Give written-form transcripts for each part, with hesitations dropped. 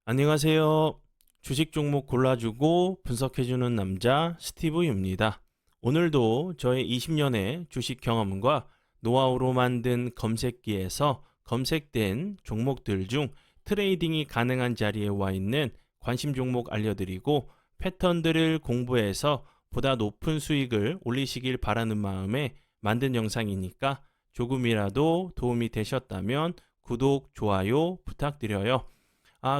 안녕하세요. 주식 종목 골라주고 분석해주는 남자 스티브입니다. 오늘도 저의 20년의 주식 경험과 노하우로 만든 검색기에서 검색된 종목들 중 트레이딩이 가능한 자리에 와 있는 관심 종목 알려드리고 패턴들을 공부해서 보다 높은 수익을 올리시길 바라는 마음에 만든 영상이니까 조금이라도 도움이 되셨다면 구독, 좋아요 부탁드려요.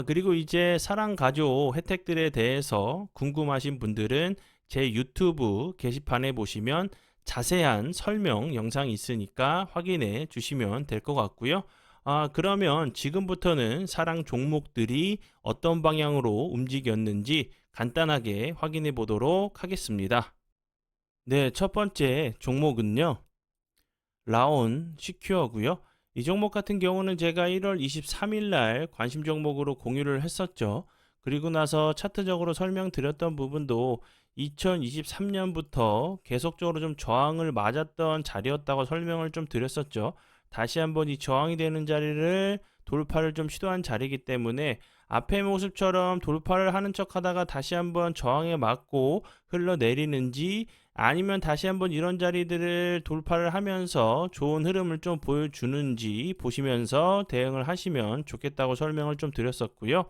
그리고 이제 사랑 가족 혜택들에 대해서 궁금하신 분들은 제 유튜브 게시판에 보시면 자세한 설명 영상이 있으니까 확인해 주시면 될 것 같고요. 그러면 지금부터는 사랑 종목들이 어떤 방향으로 움직였는지 간단하게 확인해 보도록 하겠습니다. 네, 첫 번째 종목은요. 라온 시큐어고요. 이 종목 같은 경우는 제가 1월 23일 날 관심 종목으로 공유를 했었죠. 그리고 나서 차트적으로 설명드렸던 부분도 2023년부터 계속적으로 좀 저항을 맞았던 자리였다고 설명을 좀 드렸었죠. 다시 한번 이 저항이 되는 자리를 돌파를 좀 시도한 자리이기 때문에 앞의 모습처럼 돌파를 하는 척 하다가 다시 한번 저항에 맞고 흘러내리는지 아니면 다시 한번 이런 자리들을 돌파를 하면서 좋은 흐름을 좀 보여주는지 보시면서 대응을 하시면 좋겠다고 설명을 좀 드렸었고요.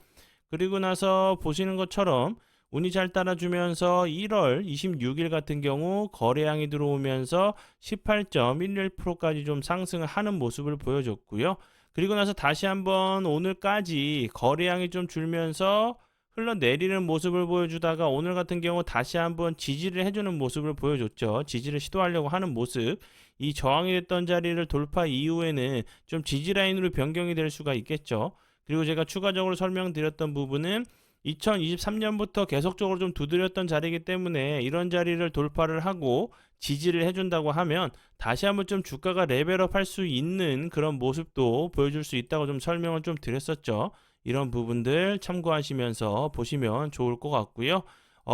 그리고 나서 보시는 것처럼 운이 잘 따라주면서 1월 26일 같은 경우 거래량이 들어오면서 18.11%까지 좀 상승을 하는 모습을 보여줬고요. 그리고 나서 다시 한번 오늘까지 거래량이 좀 줄면서 흘러내리는 모습을 보여주다가 오늘 같은 경우 다시 한번 지지를 해주는 모습을 보여줬죠. 지지를 시도하려고 하는 모습. 이 저항이 됐던 자리를 돌파 이후에는 좀 지지 라인으로 변경이 될 수가 있겠죠. 그리고 제가 추가적으로 설명드렸던 부분은 2023년부터 계속적으로 좀 두드렸던 자리이기 때문에 이런 자리를 돌파를 하고 지지를 해준다고 하면 다시 한번 좀 주가가 레벨업 할 수 있는 그런 모습도 보여줄 수 있다고 좀 설명을 좀 드렸었죠. 이런 부분들 참고하시면서 보시면 좋을 것 같고요.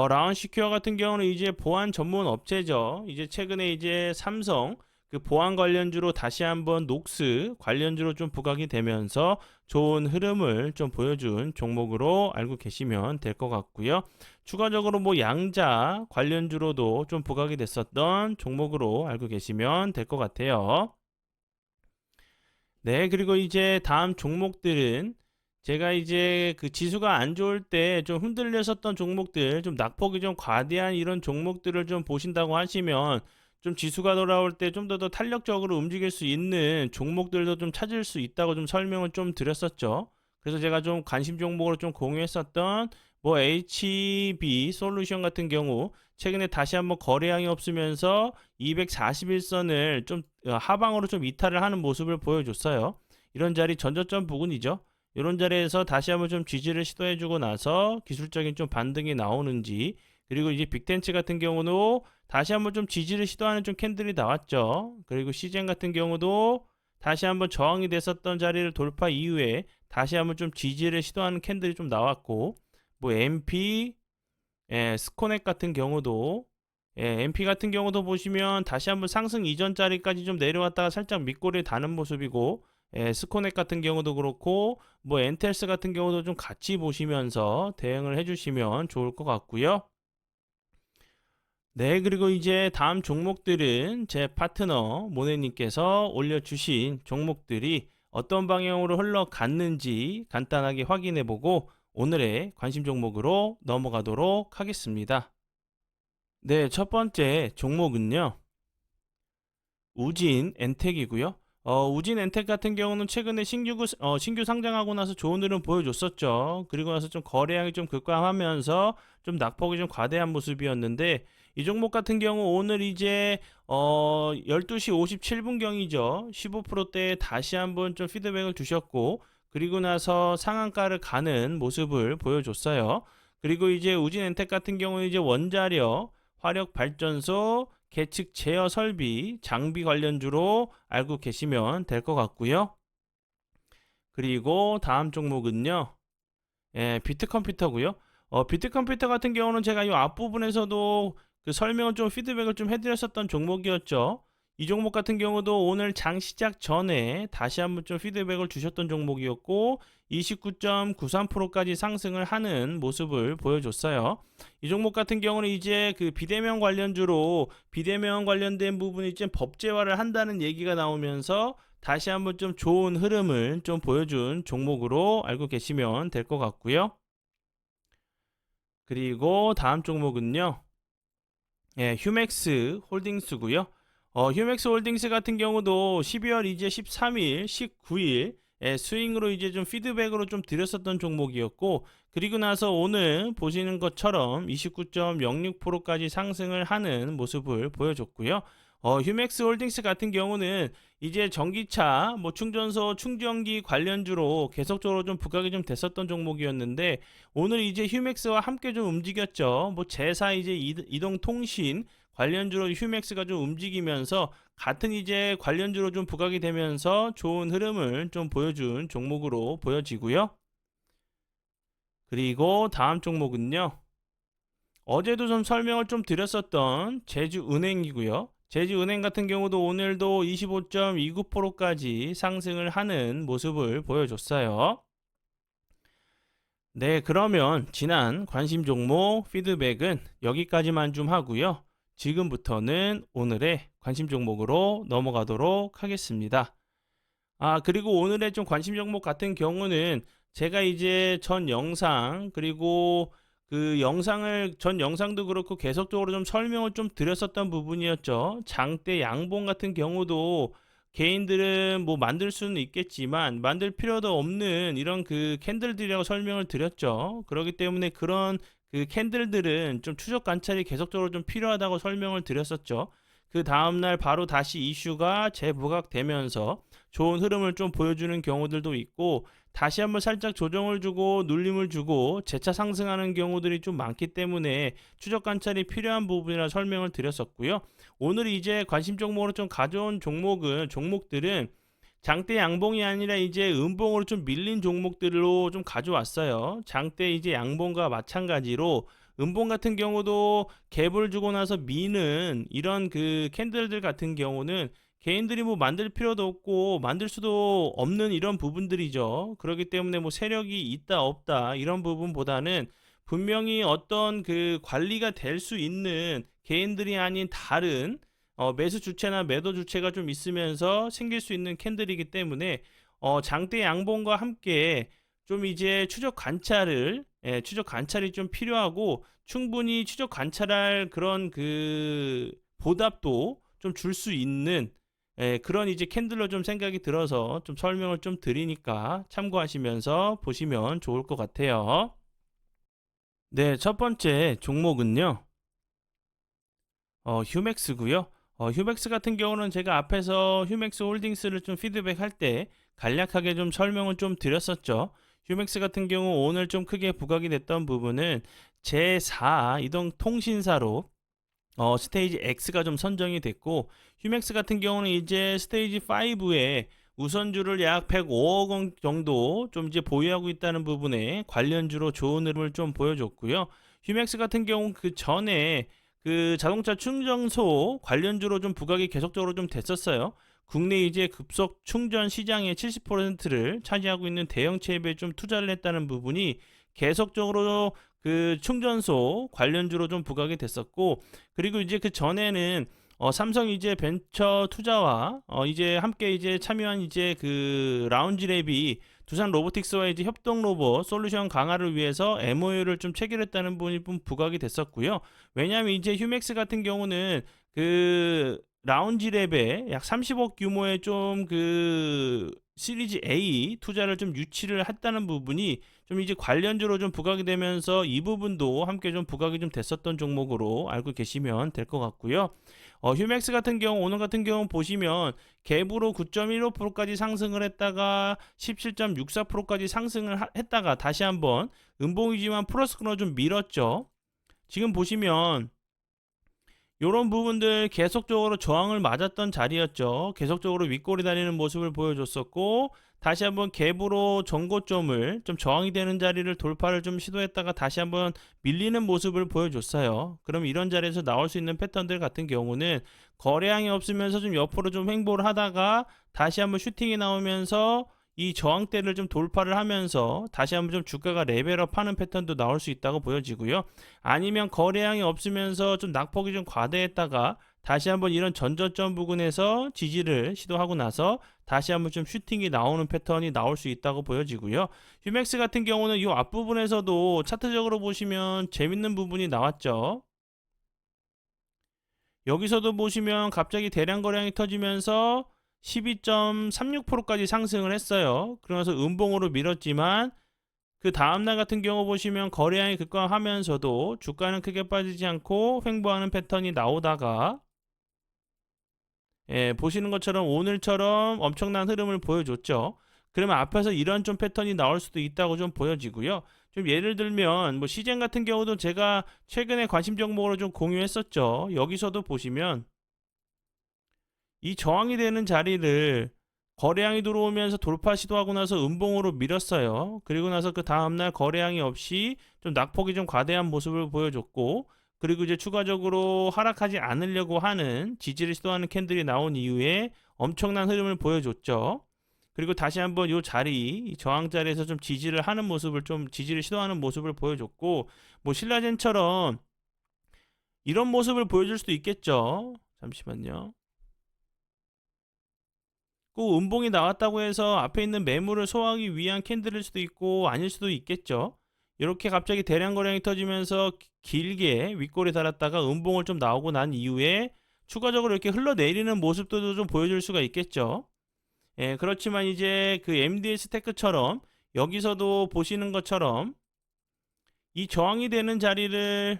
라운 시큐어 같은 경우는 이제 보안 전문 업체죠. 이제 최근에 이제 삼성 그 보안 관련주로 다시 한번 녹스 관련주로 좀 부각이 되면서 좋은 흐름을 좀 보여준 종목으로 알고 계시면 될 것 같고요. 추가적으로 뭐 양자 관련주로도 좀 부각이 됐었던 종목으로 알고 계시면 될 것 같아요. 네, 그리고 이제 다음 종목들은 제가 이제 그 지수가 안 좋을 때 좀 흔들렸었던 종목들, 좀 낙폭이 좀 과대한 이런 종목들을 좀 보신다고 하시면 좀 지수가 돌아올 때 좀 더 탄력적으로 움직일 수 있는 종목들도 좀 찾을 수 있다고 좀 설명을 좀 드렸었죠. 그래서 제가 좀 관심 종목으로 좀 공유했었던 뭐 HB 솔루션 같은 경우 최근에 다시 한번 거래량이 없으면서 241선을 좀 하방으로 좀 이탈을 하는 모습을 보여줬어요. 이런 자리 전저점 부근이죠. 이런 자리에서 다시 한번 좀 지지를 시도해주고 나서 기술적인 좀 반등이 나오는지 그리고 이제 빅텐치 같은 경우도 다시 한번 좀 지지를 시도하는 좀 캔들이 나왔죠. 그리고 시젠 같은 경우도 다시 한번 저항이 됐었던 자리를 돌파 이후에 다시 한번 좀 지지를 시도하는 캔들이 좀 나왔고 뭐 MP 스코넥 같은 경우도 MP 같은 경우도 보시면 다시 한번 상승 이전 자리까지 좀 내려왔다가 살짝 밑꼬리에 다는 모습이고 스코넥 같은 경우도 그렇고 뭐 엔텔스 같은 경우도 좀 같이 보시면서 대응을 해주시면 좋을 것 같고요. 네, 그리고 이제 다음 종목들은 제 파트너 모네님께서 올려주신 종목들이 어떤 방향으로 흘러갔는지 간단하게 확인해보고 오늘의 관심 종목으로 넘어가도록 하겠습니다. 네, 첫 번째 종목은요. 우진 엔텍이고요. 우진 엔텍 같은 경우는 최근에 신규 상장하고 나서 좋은 흐름 보여줬었죠. 그리고 나서 좀 거래량이 좀 급감하면서 좀 낙폭이 좀 과대한 모습이었는데 이 종목 같은 경우 오늘 이제 12시 57분경이죠. 15%대에 다시 한번 좀 피드백을 주셨고 그리고 나서 상한가를 가는 모습을 보여줬어요. 그리고 이제 우진 엔텍 같은 경우는 이제 원자력, 화력 발전소, 계측 제어 설비, 장비 관련주로 알고 계시면 될 것 같고요. 그리고 다음 종목은요. 비트컴퓨터고요. 비트컴퓨터 같은 경우는 제가 이 앞부분에서도 그 설명을 좀 피드백을 좀 해드렸었던 종목이었죠. 이 종목 같은 경우도 오늘 장 시작 전에 다시 한번 좀 피드백을 주셨던 종목이었고 29.93%까지 상승을 하는 모습을 보여줬어요. 이 종목 같은 경우는 이제 그 비대면 관련주로 비대면 관련된 부분이 이제 법제화를 한다는 얘기가 나오면서 다시 한번 좀 좋은 흐름을 좀 보여준 종목으로 알고 계시면 될 것 같고요. 그리고 다음 종목은요. 휴맥스 홀딩스고요. 휴맥스 홀딩스 같은 경우도 12월 이제 13일, 19일 스윙으로 이제 좀 피드백으로 좀 드렸었던 종목이었고, 그리고 나서 오늘 보시는 것처럼 29.06%까지 상승을 하는 모습을 보여줬고요. 휴맥스 홀딩스 같은 경우는 이제 전기차, 뭐 충전소, 충전기 관련주로 계속적으로 좀 부각이 좀 됐었던 종목이었는데, 오늘 이제 휴맥스와 함께 좀 움직였죠. 뭐 제사 이제 이동통신 관련주로 휴맥스가 좀 움직이면서 같은 이제 관련주로 좀 부각이 되면서 좋은 흐름을 좀 보여준 종목으로 보여지고요. 그리고 다음 종목은요. 어제도 좀 설명을 좀 드렸었던 제주은행이고요. 제주은행 같은 경우도 오늘도 25.29%까지 상승을 하는 모습을 보여줬어요. 네, 그러면 지난 관심 종목 피드백은 여기까지만 좀 하고요. 지금부터는 오늘의 관심 종목으로 넘어가도록 하겠습니다. 그리고 오늘의 좀 관심 종목 같은 경우는 제가 이제 전 영상, 그리고 그 전 영상도 그렇고 계속적으로 좀 설명을 좀 드렸었던 부분이었죠. 장대 양봉 같은 경우도 개인들은 뭐 만들 수는 있겠지만 만들 필요도 없는 이런 그 캔들들이라고 설명을 드렸죠. 그렇기 때문에 그런 그 캔들들은 좀 추적 관찰이 계속적으로 좀 필요하다고 설명을 드렸었죠. 그 다음날 바로 다시 이슈가 재부각되면서 좋은 흐름을 좀 보여주는 경우들도 있고, 다시 한번 살짝 조정을 주고 눌림을 주고 재차 상승하는 경우들이 좀 많기 때문에 추적 관찰이 필요한 부분이라 설명을 드렸었고요. 오늘 이제 관심 종목으로 좀 가져온 종목들은 장대 양봉이 아니라 이제 음봉으로 좀 밀린 종목들로 좀 가져왔어요. 장대 이제 양봉과 마찬가지로 음봉 같은 경우도 갭을 주고 나서 미는 이런 그 캔들들 같은 경우는 개인들이 뭐 만들 필요도 없고 만들 수도 없는 이런 부분들이죠. 그렇기 때문에 뭐 세력이 있다 없다 이런 부분보다는 분명히 어떤 그 관리가 될 수 있는 개인들이 아닌 다른 매수 주체나 매도 주체가 좀 있으면서 생길 수 있는 캔들이기 때문에 장대 양봉과 함께 좀 이제 추적 관찰이 좀 필요하고 충분히 추적 관찰할 그런 그 보답도 좀 줄 수 있는 그런 이제 캔들로 좀 생각이 들어서 좀 설명을 좀 드리니까 참고하시면서 보시면 좋을 것 같아요. 네, 첫 번째 종목은요. 휴맥스고요. 휴맥스 같은 경우는 제가 앞에서 휴맥스 홀딩스를 좀 피드백할 때 간략하게 좀 설명을 좀 드렸었죠. 휴맥스 같은 경우 오늘 좀 크게 부각이 됐던 부분은 제4 이동 통신사로 스테이지 X가 좀 선정이 됐고, 휴맥스 같은 경우는 이제 스테이지 5에 우선주를 약 105억 원 정도 좀 이제 보유하고 있다는 부분에 관련주로 좋은 흐름을 좀 보여줬고요. 휴맥스 같은 경우 그 전에 그 자동차 충전소 관련주로 좀 부각이 계속적으로 좀 됐었어요. 국내 이제 급속 충전 시장의 70%를 차지하고 있는 대형체에 좀 투자를 했다는 부분이 계속적으로 그 충전소 관련주로 좀 부각이 됐었고, 그리고 이제 그 전에는 삼성 이제 벤처 투자와 이제 함께 이제 참여한 이제 그 라운지랩이 두산 로보틱스와 이제 협동 로봇 솔루션 강화를 위해서 MOU를 좀 체결했다는 부분이 좀 부각이 됐었고요. 왜냐하면 이제 휴맥스 같은 경우는 그 라운지랩에 약 30억 규모의 좀 그 시리즈 A 투자를 좀 유치를 했다는 부분이 좀 이제 관련주로 좀 부각이 되면서 이 부분도 함께 좀 부각이 좀 됐었던 종목으로 알고 계시면 될 것 같고요. 휴맥스 같은 경우 오늘 같은 경우 보시면 갭으로 9.15%까지 상승을 했다가 17.64%까지 상승을 했다가 다시 한번 음봉이지만 플러스권으로 좀 밀었죠. 지금 보시면 요런 부분들 계속적으로 저항을 맞았던 자리였죠. 계속적으로 윗골이 달리는 모습을 보여줬었고, 다시 한번 갭으로 전고점을 좀 저항이 되는 자리를 돌파를 좀 시도했다가 다시 한번 밀리는 모습을 보여줬어요. 그럼 이런 자리에서 나올 수 있는 패턴들 같은 경우는 거래량이 없으면서 좀 옆으로 좀 횡보를 하다가 다시 한번 슈팅이 나오면서 이 저항대를 좀 돌파를 하면서 다시 한번 좀 주가가 레벨업 하는 패턴도 나올 수 있다고 보여지고요. 아니면 거래량이 없으면서 좀 낙폭이 좀 과대했다가 다시 한번 이런 전저점 부근에서 지지를 시도하고 나서 다시 한번 좀 슈팅이 나오는 패턴이 나올 수 있다고 보여지고요. 휴맥스 같은 경우는 이 앞부분에서도 차트적으로 보시면 재밌는 부분이 나왔죠. 여기서도 보시면 갑자기 대량 거래량이 터지면서 12.36%까지 상승을 했어요. 그러면서 음봉으로 밀었지만 그 다음날 같은 경우 보시면 거래량이 급감하면서도 주가는 크게 빠지지 않고 횡보하는 패턴이 나오다가 보시는 것처럼 오늘처럼 엄청난 흐름을 보여줬죠. 그러면 앞에서 이런 좀 패턴이 나올 수도 있다고 좀 보여지고요. 좀 예를 들면 뭐 시젠 같은 경우도 제가 최근에 관심 종목으로 좀 공유했었죠. 여기서도 보시면 이 저항이 되는 자리를 거래량이 들어오면서 돌파 시도하고 나서 음봉으로 밀었어요. 그리고 나서 그 다음날 거래량이 없이 좀 낙폭이 좀 과대한 모습을 보여줬고, 그리고 이제 추가적으로 하락하지 않으려고 하는 지지를 시도하는 캔들이 나온 이후에 엄청난 흐름을 보여줬죠. 그리고 다시 한번 이 자리, 이 저항 자리에서 좀 지지를 하는 모습을 좀 지지를 시도하는 모습을 보여줬고, 뭐 신라젠처럼 이런 모습을 보여줄 수도 있겠죠. 잠시만요. 꼭 음봉이 나왔다고 해서 앞에 있는 매물을 소화하기 위한 캔들일 수도 있고 아닐 수도 있겠죠. 이렇게 갑자기 대량 거래량이 터지면서 길게 윗골이 달았다가 음봉을 좀 나오고 난 이후에 추가적으로 이렇게 흘러내리는 모습도 좀 보여줄 수가 있겠죠. 그렇지만 이제 그 MDS 테크처럼 여기서도 보시는 것처럼 이 저항이 되는 자리를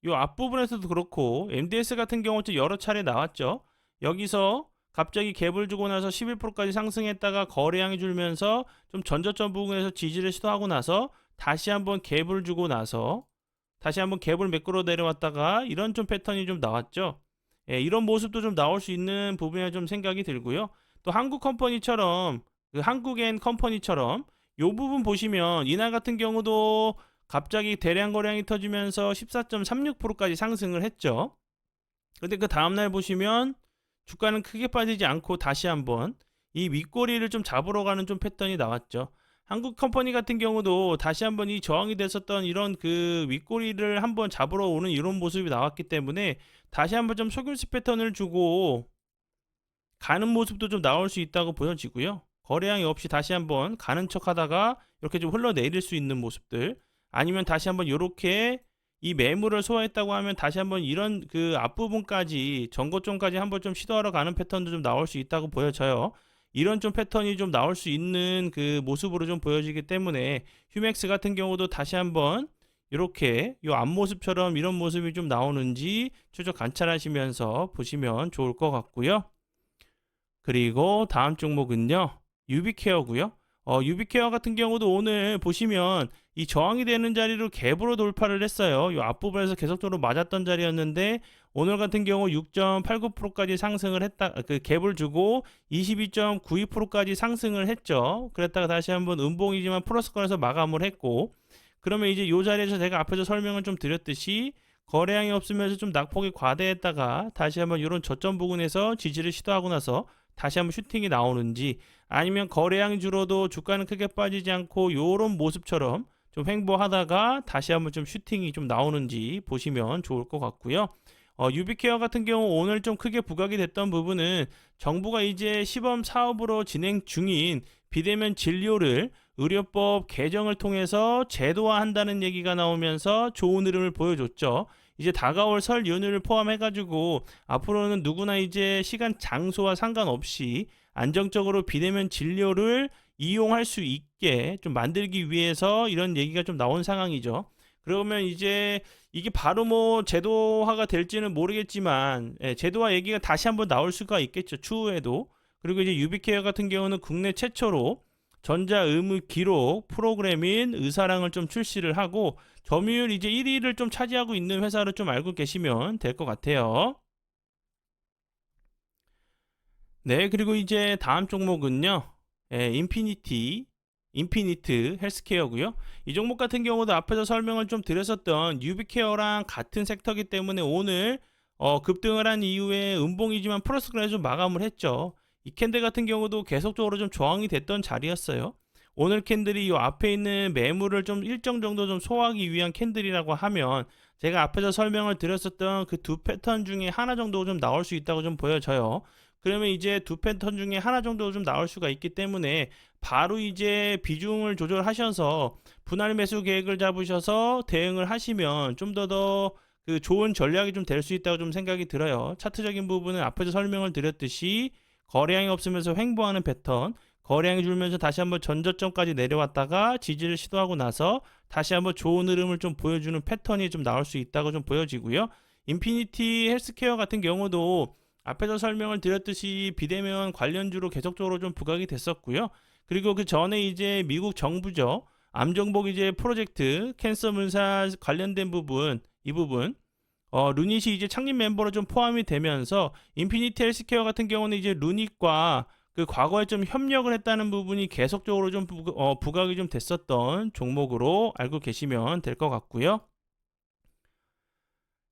이 앞부분에서도 그렇고 MDS 같은 경우도 여러 차례 나왔죠. 여기서 갑자기 갭을 주고 나서 11%까지 상승했다가 거래량이 줄면서 좀 전저점 부분에서 지지를 시도하고 나서 다시 한번 갭을 주고 나서 다시 한번 갭을 매끄러 내려왔다가 이런 좀 패턴이 좀 나왔죠. 이런 모습도 좀 나올 수 있는 부분에 좀 생각이 들고요. 또 한국 컴퍼니처럼 그 한국엔 컴퍼니처럼 요 부분 보시면 이날 같은 경우도 갑자기 대량 거래량이 터지면서 14.36%까지 상승을 했죠. 근데 그 다음날 보시면 주가는 크게 빠지지 않고 다시 한번 이 윗꼬리를 좀 잡으러 가는 좀 패턴이 나왔죠. 한국 컴퍼니 같은 경우도 다시 한번 이 저항이 됐었던 이런 그 윗꼬리를 한번 잡으러 오는 이런 모습이 나왔기 때문에 다시 한번 좀 속임수 패턴을 주고 가는 모습도 좀 나올 수 있다고 보여지고요. 거래량이 없이 다시 한번 가는 척 하다가 이렇게 좀 흘러내릴 수 있는 모습들, 아니면 다시 한번 이렇게 이 매물을 소화했다고 하면 다시 한번 이런 그 앞부분까지 전고점까지 한번 좀 시도하러 가는 패턴도 좀 나올 수 있다고 보여져요. 이런 좀 패턴이 좀 나올 수 있는 그 모습으로 좀 보여지기 때문에 휴맥스 같은 경우도 다시 한번 이렇게 이 앞모습처럼 이런 모습이 좀 나오는지 추적 관찰하시면서 보시면 좋을 것 같고요. 그리고 다음 종목은요, 유비케어고요. 유비케어 같은 경우도 오늘 보시면 이 저항이 되는 자리로 갭으로 돌파를 했어요. 이 앞부분에서 계속적으로 맞았던 자리였는데 오늘 같은 경우 6.89%까지 상승을 했다. 그 갭을 주고 22.92%까지 상승을 했죠. 그랬다가 다시 한번 음봉이지만 플러스권에서 마감을 했고, 그러면 이제 이 자리에서 제가 앞에서 설명을 좀 드렸듯이 거래량이 없으면서 좀 낙폭이 과대했다가 다시 한번 이런 저점 부근에서 지지를 시도하고 나서 다시 한번 슈팅이 나오는지, 아니면 거래량이 줄어도 주가는 크게 빠지지 않고 요런 모습처럼 좀 횡보하다가 다시 한번 좀 슈팅이 좀 나오는지 보시면 좋을 것 같고요. 유비케어 같은 경우 오늘 좀 크게 부각이 됐던 부분은 정부가 이제 시범 사업으로 진행 중인 비대면 진료를 의료법 개정을 통해서 제도화한다는 얘기가 나오면서 좋은 흐름을 보여줬죠. 이제 다가올 설 연휴를 포함해가지고 앞으로는 누구나 이제 시간 장소와 상관없이 안정적으로 비대면 진료를 이용할 수 있게 좀 만들기 위해서 이런 얘기가 좀 나온 상황이죠. 그러면 이제 이게 바로 뭐 제도화가 될지는 모르겠지만, 제도화 얘기가 다시 한번 나올 수가 있겠죠, 추후에도. 그리고 이제 유비케어 같은 경우는 국내 최초로 전자 의무 기록 프로그램인 의사랑을 좀 출시를 하고 점유율 이제 1위를 좀 차지하고 있는 회사를 좀 알고 계시면 될 것 같아요. 네, 그리고 이제 다음 종목은요. 인피니트 헬스케어고요. 이 종목 같은 경우도 앞에서 설명을 좀 드렸었던 유비케어랑 같은 섹터이기 때문에 오늘 급등을 한 이후에 음봉이지만 플러스 그래도 좀 마감을 했죠. 이 캔들 같은 경우도 계속적으로 좀 저항이 됐던 자리였어요. 오늘 캔들이 이 앞에 있는 매물을 좀 일정 정도 좀 소화하기 위한 캔들이라고 하면 제가 앞에서 설명을 드렸었던 그 두 패턴 중에 하나 정도 좀 나올 수 있다고 좀 보여져요. 그러면 이제 두 패턴 중에 하나 정도 좀 나올 수가 있기 때문에 바로 이제 비중을 조절하셔서 분할 매수 계획을 잡으셔서 대응을 하시면 좀 더 그 좋은 전략이 좀 될 수 있다고 좀 생각이 들어요. 차트적인 부분은 앞에서 설명을 드렸듯이 거래량이 없으면서 횡보하는 패턴, 거래량이 줄면서 다시 한번 전저점까지 내려왔다가 지지를 시도하고 나서 다시 한번 좋은 흐름을 좀 보여주는 패턴이 좀 나올 수 있다고 좀 보여지고요. 인피니티 헬스케어 같은 경우도 앞에서 설명을 드렸듯이 비대면 관련주로 계속적으로 좀 부각이 됐었고요. 그리고 그 전에 이제 미국 정부죠. 암정복 이제 프로젝트 캔서 문사 관련된 부분, 이 부분 루닛이 이제 창립 멤버로 좀 포함이 되면서 인피니티 헬스케어 같은 경우는 이제 루닛과 그 과거에 좀 협력을 했다는 부분이 계속적으로 좀 부각이 좀 됐었던 종목으로 알고 계시면 될 것 같고요.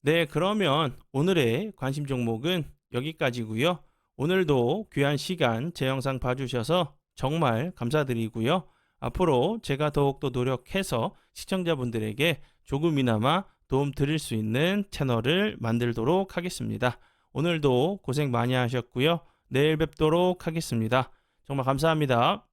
네, 그러면 오늘의 관심 종목은 여기까지고요. 오늘도 귀한 시간 제 영상 봐주셔서 정말 감사드리고요. 앞으로 제가 더욱더 노력해서 시청자분들에게 조금이나마 도움 드릴 수 있는 채널을 만들도록 하겠습니다. 오늘도 고생 많이 하셨고요. 내일 뵙도록 하겠습니다. 정말 감사합니다.